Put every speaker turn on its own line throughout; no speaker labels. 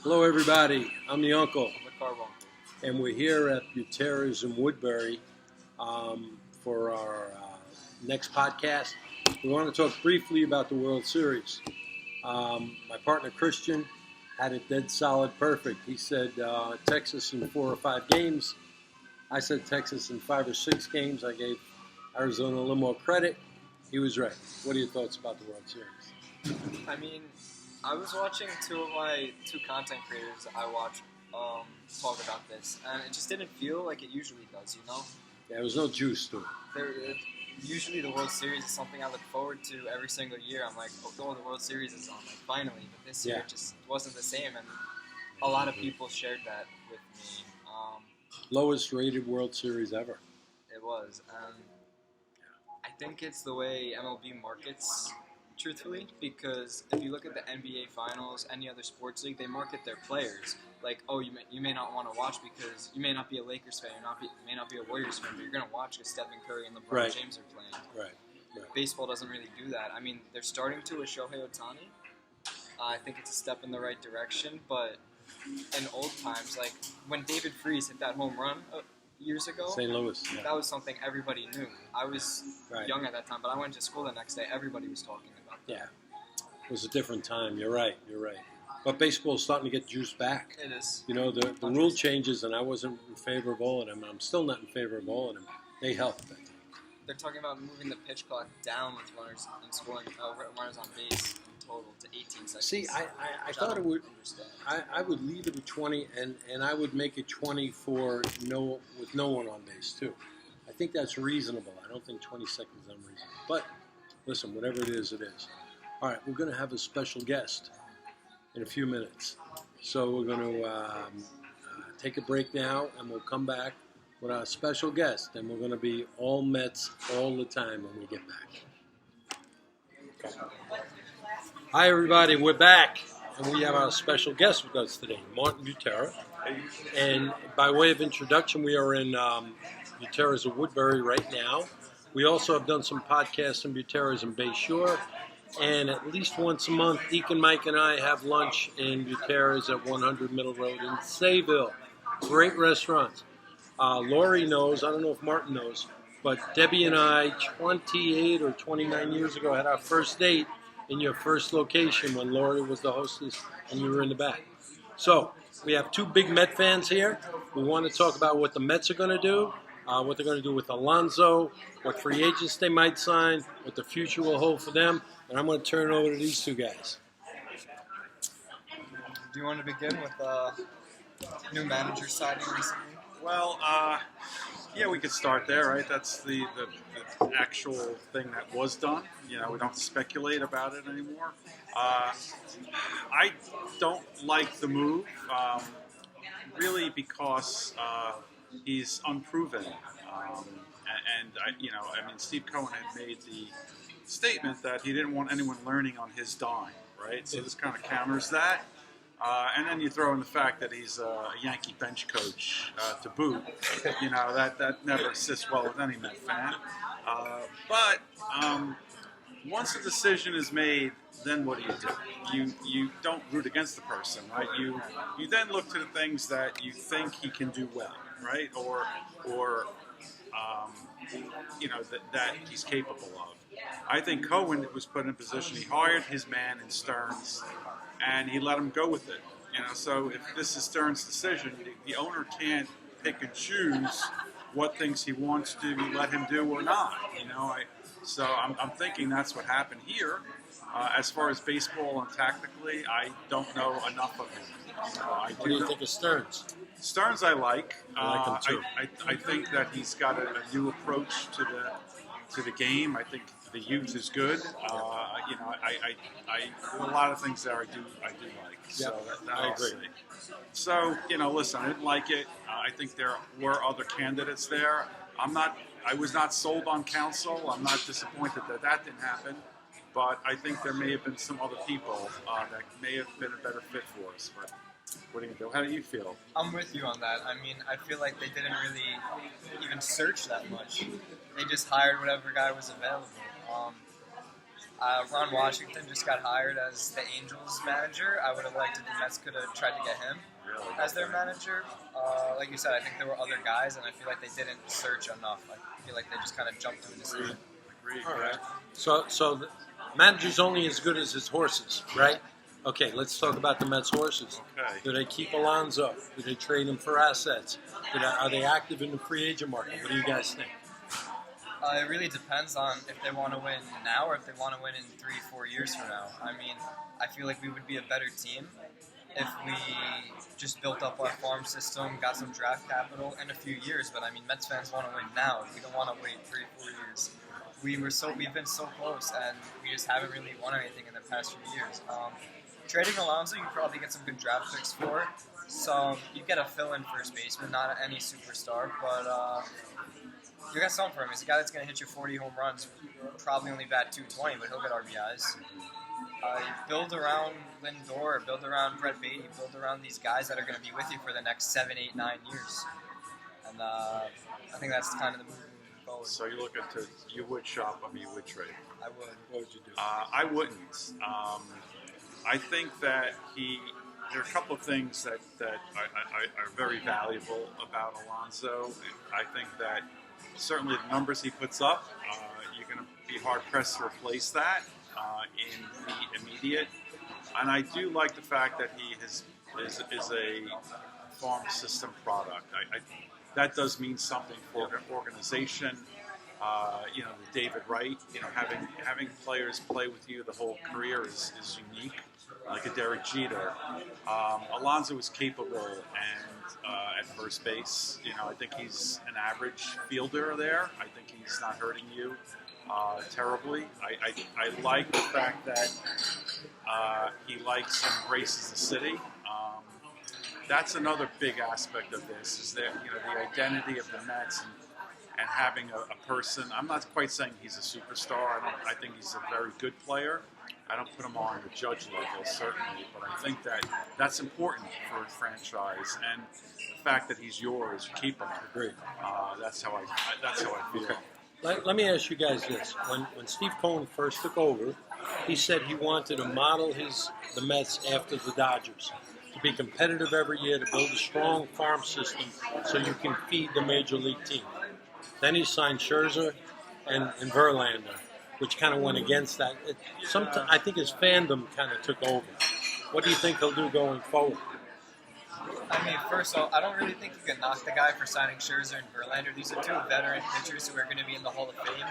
Hello, everybody. I'm the uncle,
I'm the Carbuncle.
and we're here at Buterres in Woodbury for our next podcast. We want to talk briefly about the World Series. My partner Christian had it dead solid perfect. He said Texas in 4 or 5 games. I said Texas in 5 or 6 games. I gave Arizona a little more credit. He was right. What are your thoughts about the World Series?
I mean, I was watching two content creators I watch talk about this, and it just didn't feel like it usually does, you know?
Yeah, there was no juice to it.
Usually the World Series is something I look forward to every single year. I'm like, oh, the World Series is on, like, finally. But this year it just wasn't the same, and a lot of people shared that with me.
Lowest rated World Series ever.
It was. I think it's the way MLB markets, truthfully, because if you look at the NBA Finals, any other sports league, they market their players. Like, oh, you may not want to watch because you may not be a Lakers fan, you may not be a Warriors fan, but you're going to watch because Stephen Curry and LeBron James are playing.
Right.
Baseball doesn't really do that. I mean, they're starting to with Shohei Ohtani. I think it's a step in the right direction, but in old times, like when David Freese hit that home run years ago,
St. Louis. Yeah.
That was something everybody knew. I was young at that time, but I went to school the next day. Everybody was talking about that.
Yeah, it was a different time. You're right. But baseball's starting to get juice back.
It is.
You know, the rule changes, and I wasn't in favor of all of them. I'm still not in favor of all of them. They helped.
They're talking about moving the pitch clock down with runners and scoring runners on base in total to 18 seconds.
See, I thought it would. I would leave it at 20, and I would make it 20 with no one on base too. I think that's reasonable. I don't think 20 seconds is unreasonable. But listen, whatever it is, it is. All right, we're going to have a special guest in a few minutes. So we're going to take a break now, and we'll come back with our special guest, and we're going to be all Mets all the time when we get back. Okay. Hi, everybody. We're back, and we have our special guest with us today, Martin Butera. And by way of introduction, we are in Buterres of Woodbury right now. We also have done some podcasts in Buterres and Bay Shore. And at least once a month, Deacon Mike and I have lunch in Buterres at 100 Middle Road in Sayville. Great restaurants. Lori knows, I don't know if Martin knows, but Debbie and I, 28 or 29 years ago, had our first date in your first location when Lori was the hostess and you were in the back. So, we have 2 big Met fans here. We want to talk about what the Mets are going to do, what they're going to do with Alonso, what free agents they might sign, what the future will hold for them. And I'm going to turn it over to these 2 guys.
Do you want to begin with new manager signing recently?
Well, yeah, we could start there, right? That's the actual thing that was done. You know, we don't have to speculate about it anymore. I don't like the move, really, because he's unproven. Steve Cohen had made the statement that he didn't want anyone learning on his dime, right? So this kind of counters that. And then you throw in the fact that he's a Yankee bench coach to boot. You know, that never sits well with any Met fan. But once a decision is made, then what do? You don't root against the person, right? You then look to the things that you think he can do well, right? Or that he's capable of. I think Cohen was put in a position. He hired his man in Stearns, and he let him go with it. You know, so if this is Stearns' decision, the owner can't pick and choose what things he wants to let him do or not. You know, I'm thinking that's what happened here. As far as baseball and tactically, I don't know enough of him.
What do you think of Stearns?
Stearns, I like.
I like him too.
I think that he's got a new approach to the game. I think the youth is good. A lot of things there I do like. So
I agree.
So, listen, I didn't like it. I think there were other candidates there. I was not sold on Counsell. I'm not disappointed that didn't happen. But I think there may have been some other people that may have been a better fit for us. But what are you going to do? How do you feel?
I'm with you on that. I mean, I feel like they didn't really even search that much. They just hired whatever guy was available. Ron Washington just got hired as the Angels manager. I would have liked if the Mets could have tried to get him as their manager. Like you said, I think there were other guys, and I feel like they didn't search enough. I feel like they just kind of jumped to a decision.
All right. So the manager's only as good as his horses, right? Okay, let's talk about the Mets horses.
Okay.
Do they keep Alonso? Do they trade him for assets? Are they active in the free agent market? What do you guys think?
It really depends on if they want to win now or if they want to win in 3-4 years from now. I mean, I feel like we would be a better team if we just built up our farm system, got some draft capital in a few years. But I mean, Mets fans want to win now. We don't want to wait 3-4 years. We've been so close, and we just haven't really won anything in the past few years. Trading Alonso, you probably get some good draft picks for. You get a fill-in first baseman, not any superstar, but you got something for him. He's a guy that's going to hit you 40 home runs, probably only bat 220, but he'll get RBIs. Build around Lindor, build around Brett Beatty, build around these guys that are going to be with you for the next 7, 8, 9 years. And I think that's kind of the move moving forward.
So you would shop him, you would trade.
I would.
What would you do?
I wouldn't. I think that there are a couple of things that are very valuable about Alonso. I think that certainly the numbers he puts up, you're going to be hard-pressed to replace that in the immediate. And I do like the fact that he is a farm system product. That does mean something for an organization. The David Wright, having players play with you the whole career is unique, like a Derek Jeter. Alonso is capable and at first base. I think he's an average fielder there. I think he's not hurting you terribly. I like the fact that he likes and embraces the city. That's another big aspect of this, is that the identity of the Mets and having a person. I'm not quite saying he's a superstar. I think he's a very good player. I don't put him on the Judge level, certainly, but I think that's important for a franchise. And the fact that he's yours, you keep him.
Agreed.
That's how I feel.
Okay. Let me ask you guys this: when Steve Cohen first took over, he said he wanted to model the Mets after the Dodgers, to be competitive every year, to build a strong farm system so you can feed the major league team. Then he signed Scherzer and Verlander, which kind of went against that. I think his fandom kind of took over. What do you think he'll do going forward?
I mean, first of all, I don't really think you can knock the guy for signing Scherzer and Verlander. These are two veteran pitchers who are going to be in the Hall of Fame,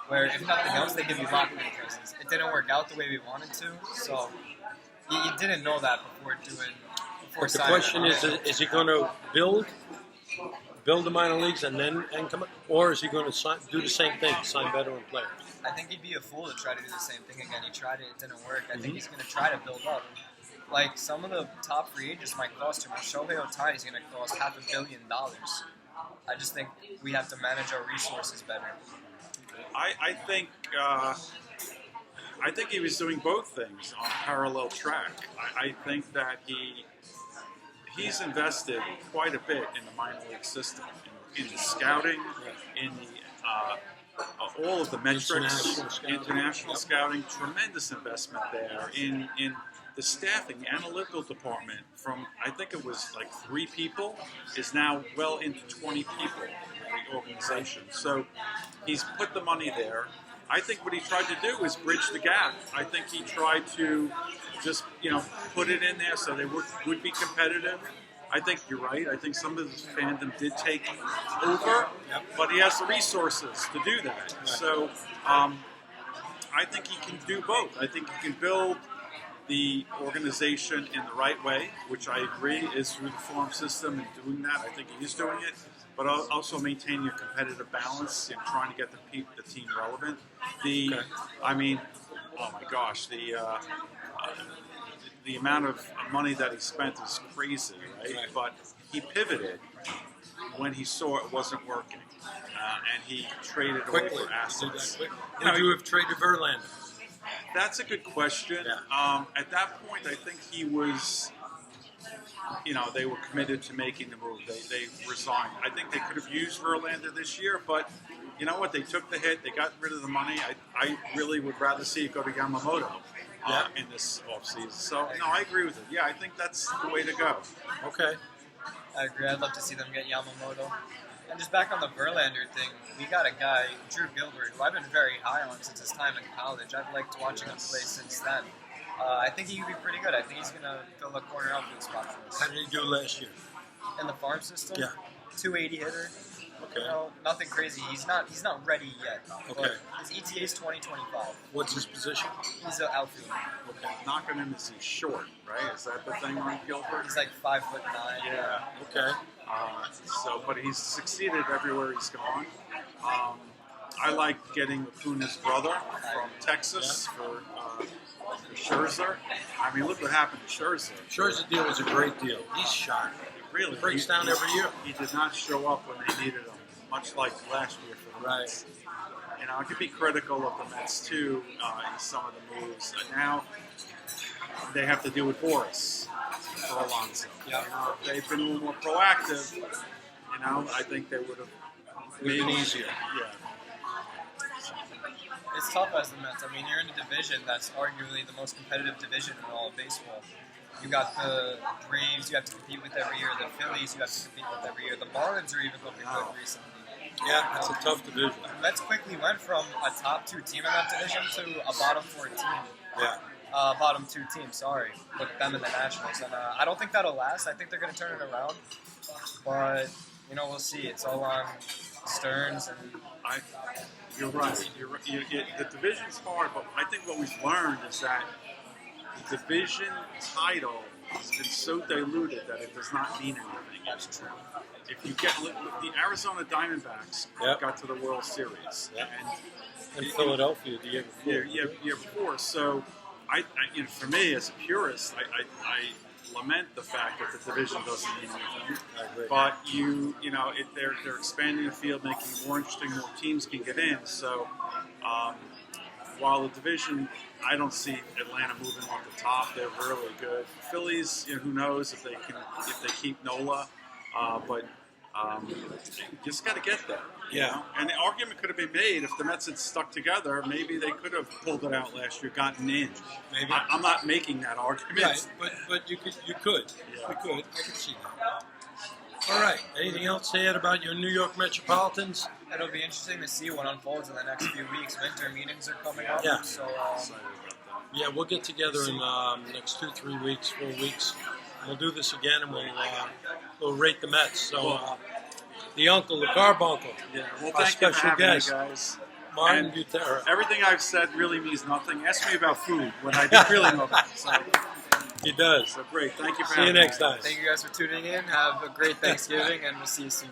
where if nothing else, they give you locker room presence. It didn't work out the way we wanted to, so you didn't know that before
But the
signing
question
them.
is he going to build the minor leagues and come up, or is he going to do the same thing, sign veteran players?
I think he'd be a fool to try to do the same thing again. He tried it, it didn't work. I think he's going to try to build up. Like, some of the top free agents might cost too much. Shohei Ohtani is going to cost $500 million. I just think we have to manage our resources better.
I think he was doing both things on a parallel track. I think that he's invested quite a bit in the minor league system, in the scouting, in the all of the metrics, international scouting, tremendous investment there in the staffing, the analytical department. From I think it was like 3 people is now well into 20 people in the organization. So he's put the money there. I think what he tried to do is bridge the gap. I think he tried to just put it in there so they would be competitive. I think you're right. I think some of his fandom did take over, but he has the resources to do that. So I think he can do both. I think he can build the organization in the right way, which I agree is through the farm system and doing that. I think he is doing it, but also maintain your competitive balance and trying to get the team relevant. I mean, oh my gosh, the amount of money that he spent is crazy, right? But he pivoted when he saw it wasn't working, and he traded away for assets.
Would you have traded Verlander?
That's a good question. At that point, I think he was they were committed to making the move. They resigned. I think they could have used Verlander this year, but you know what? They took the hit. They got rid of the money. I really would rather see it go to Yamamoto in this offseason. So, no, I agree with it. Yeah, I think that's the way to go.
Okay.
I agree. I'd love to see them get Yamamoto. And just back on the Verlander thing, we got a guy, Drew Gilbert, who I've been very high on since his time in college. I've liked watching him play since then. I think he could be pretty good. I think he's going to fill a corner outfield spot for us.
How did he do last year?
In the farm system?
Yeah.
280 hitter.
Okay.
You know, nothing crazy. He's not ready yet.
Okay.
But his ETA is 2025.
What's his position?
He's an outfielder.
Okay. Knocking him is he's short, right? Is that the thing on Gilbert?
He's like 5'9".
Yeah.
Okay.
But he's succeeded everywhere he's gone. I like getting Acuna's brother from Texas for Scherzer. I mean, look what happened to Scherzer.
Scherzer's deal was a great deal. He's shot.
Really
He breaks down every year.
He did not show up when they needed him, much like last year for the
Right.
Mets. I could be critical of the Mets too in some of the moves. And now they have to deal with Boris for Alonso.
Yeah.
If they've been a little more proactive, I think they would have
Made it easier.
Yeah.
It's tough as the Mets. I mean, you're in a division that's arguably the most competitive division in all of baseball. You got the Braves you have to compete with every year. The Phillies you have to compete with every year. The Marlins are even looking good recently.
Yeah, that's a tough division.
The Mets quickly went from a top 2 team in that division to a bottom 4 team.
Yeah.
Bottom 2 team, sorry. With them and the Nationals. And I don't think that'll last. I think they're going to turn it around. But, we'll see. It's all on Stearns and...
You're right. The division's hard, but I think what we've learned is that the division title has been so diluted that it does not mean anything.
That's true.
If you get the Arizona Diamondbacks got to the World Series,
And Philadelphia the year before.
year before. So, for me as a purist, I lament the fact that the division doesn't mean anything.
I agree.
But they're expanding the field, making it more interesting. More teams can get in. So, while the division, I don't see Atlanta moving off the top. They're really good. Phillies, who knows if they keep Nola, but just got to get there.
Yeah.
And the argument could have been made if the Mets had stuck together. Maybe they could have pulled it out last year, gotten in.
Maybe.
I'm not making that argument.
Right, but you could.
Yeah.
You could. I could see that. All right. Anything else to add about your New York Metropolitans?
It'll be interesting to see what unfolds in the next few weeks. Winter meetings are coming up.
Yeah.
So,
Excited about that.
Yeah, we'll get together in the next 2, 3 weeks, 4 weeks. We'll do this again, and we'll rate the Mets. So, the uncle, the carbuncle,
Yeah. Well,
our
thank you for
special
having
guest,
me, guys.
Martin
And
Butera.
everything I've said really means nothing. Ask me about food when I don't really know about it.
He does.
So great. Thank you for
See you
having me.
next time.
thank you guys for tuning in. Have a great Thanksgiving, and we'll see you soon.